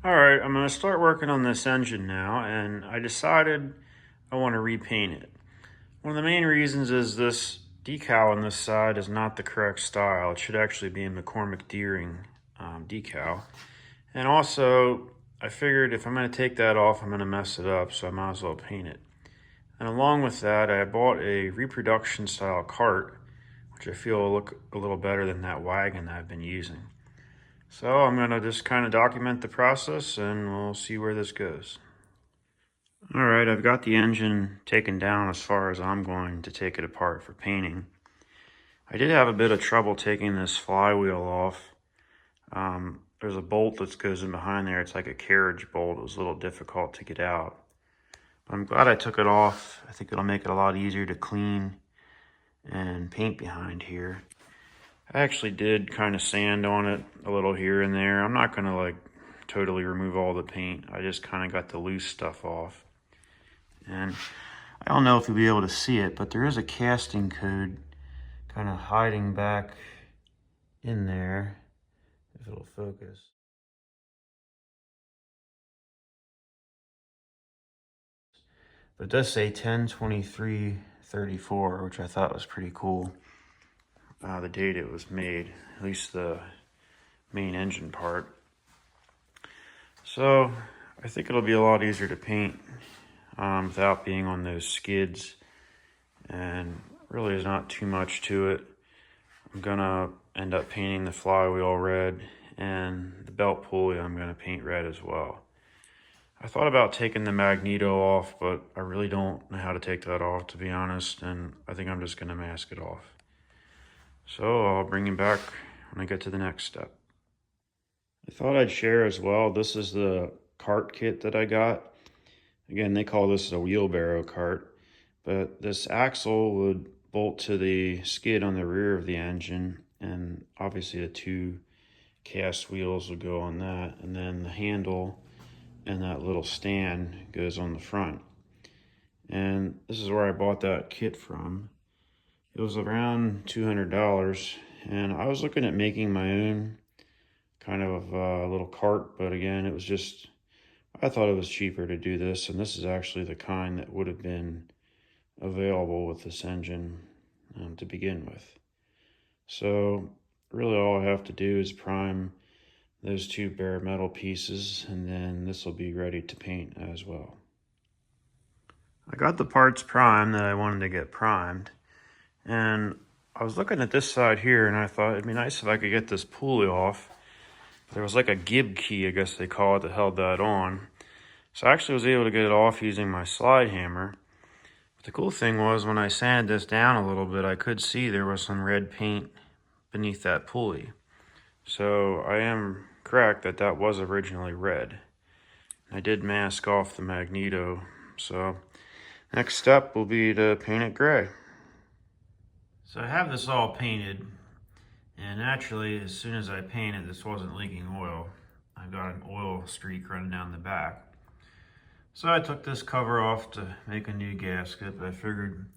All right, I'm going to start working on this engine now, and I decided I want to repaint it. One of the main reasons is this decal on this side is not the correct style. It should actually be a McCormick Deering decal. And also, I figured if I'm going to take that off, I'm going to mess it up, so I might as well paint it. And along with that, I bought a reproduction style cart, which I feel will look a little better than that wagon that I've been using. So I'm going to just kind of document the process and we'll see where this goes. All right, I've got the engine taken down as far as I'm going to take it apart for painting. I did have a bit of trouble taking this flywheel off. There's a bolt that goes in behind there. It's like a carriage bolt. It was a little difficult to get out. But I'm glad I took it off. I think it'll make it a lot easier to clean and paint behind here. I actually did kind of sand on it a little here and there. I'm not going to like totally remove all the paint. I just kind of got the loose stuff off. And I don't know if you'll be able to see it, but there is a casting code kind of hiding back in there, if it'll focus. But it does say 10/23/34, which I thought was pretty cool. The date it was made, at least the main engine part. So I think it'll be a lot easier to paint without being on those skids, and really there's not too much to it. I'm gonna end up painting the flywheel red, and the belt pulley I'm gonna paint red as well. I thought about taking the magneto off, but I really don't know how to take that off, to be honest, and I think I'm just gonna mask it off. So I'll bring you back when I get to the next step. I thought I'd share as well, this is the cart kit that I got. Again, they call this a wheelbarrow cart, but this axle would bolt to the skid on the rear of the engine, and obviously the two cast wheels would go on that, and then the handle and that little stand goes on the front. And this is where I bought that kit from. It was around $200, and I was looking at making my own kind of a little cart, but again, it was just, I thought it was cheaper to do this, and this is actually the kind that would have been available with this engine to begin with. So really all I have to do is prime those two bare metal pieces, and then this will be ready to paint as well. I got the parts primed that I wanted to get primed, and I was looking at this side here, and I thought it'd be nice if I could get this pulley off. There was like a gib key, I guess they call it, that held that on. So I actually was able to get it off using my slide hammer. But the cool thing was, when I sanded this down a little bit, I could see there was some red paint beneath that pulley. So I am correct that that was originally red. I did mask off the magneto. So next step will be to paint it gray. So I have this all painted, and naturally, as soon as I painted, this wasn't leaking oil. I've got an oil streak running down the back. So I took this cover off to make a new gasket, but I figured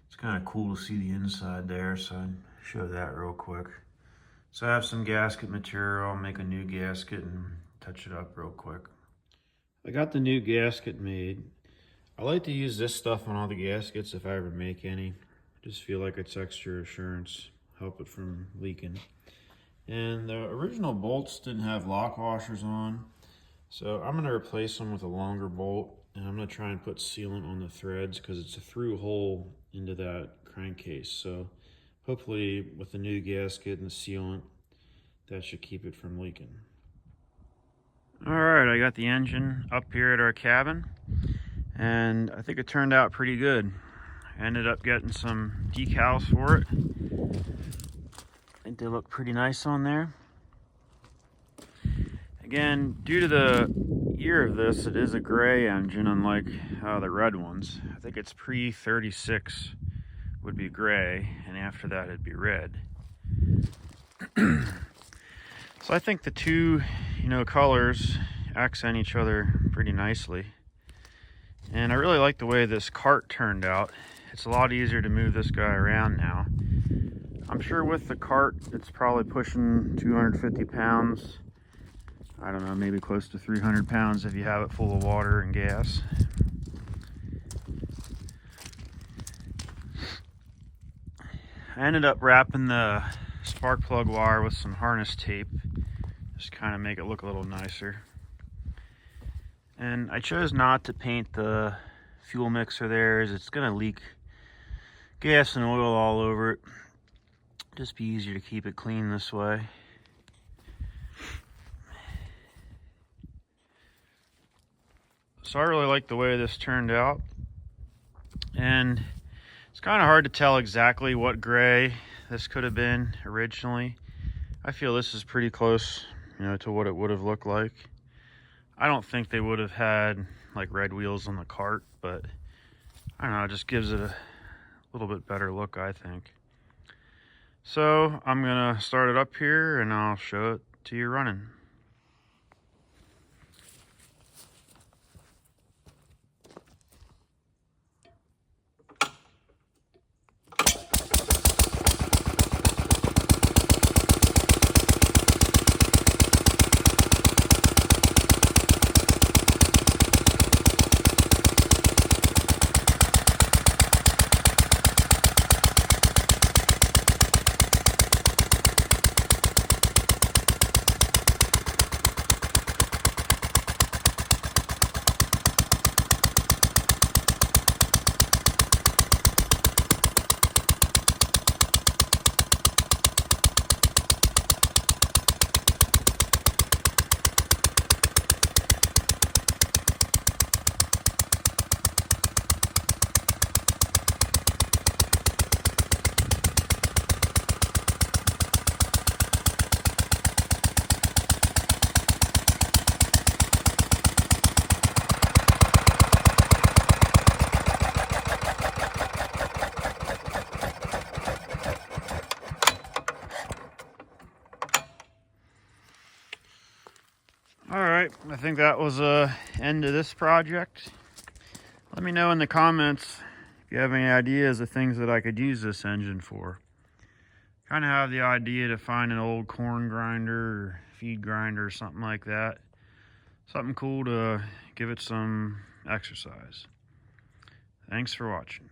it's kind of cool to see the inside there, so I'd show that real quick. So I have some gasket material. I'll make a new gasket and touch it up real quick. I got the new gasket made. I like to use this stuff on all the gaskets if I ever make any. Just feel like it's extra assurance, help it from leaking. And the original bolts didn't have lock washers on, so I'm going to replace them with a longer bolt, and I'm going to try and put sealant on the threads because it's a through hole into that crankcase. So hopefully with the new gasket and the sealant, that should keep it from leaking. All right, I got the engine up here at our cabin, and I think it turned out pretty good. I ended up getting some decals for it. I think they look pretty nice on there. Again, due to the year of this, it is a gray engine, unlike the red ones. I think it's pre-36 would be gray, and after that it'd be red. So I think the two, colors accent each other pretty nicely. And I really like the way this cart turned out. It's a lot easier to move this guy around now. I'm sure with the cart, it's probably pushing 250 pounds. I don't know, maybe close to 300 pounds if you have it full of water and gas. I ended up wrapping the spark plug wire with some harness tape, just kind of make it look a little nicer. And I chose not to paint the fuel mixer there, as it's going to leak gas and oil all over it. Just be easier to keep it clean this way. So I really like the way this turned out, and it's kind of hard to tell exactly what gray this could have been originally. I feel this is pretty close, you know, to what it would have looked like. I don't think they would have had like red wheels on the cart, but I don't know, it just gives it a little bit better look, I think. So I'm gonna start it up here and I'll show it to you running. Alright, I think that was the end of this project. Let me know in the comments if you have any ideas of things that I could use this engine for. Kind of have the idea to find an old corn grinder or feed grinder or something like that. Something cool to give it some exercise. Thanks for watching.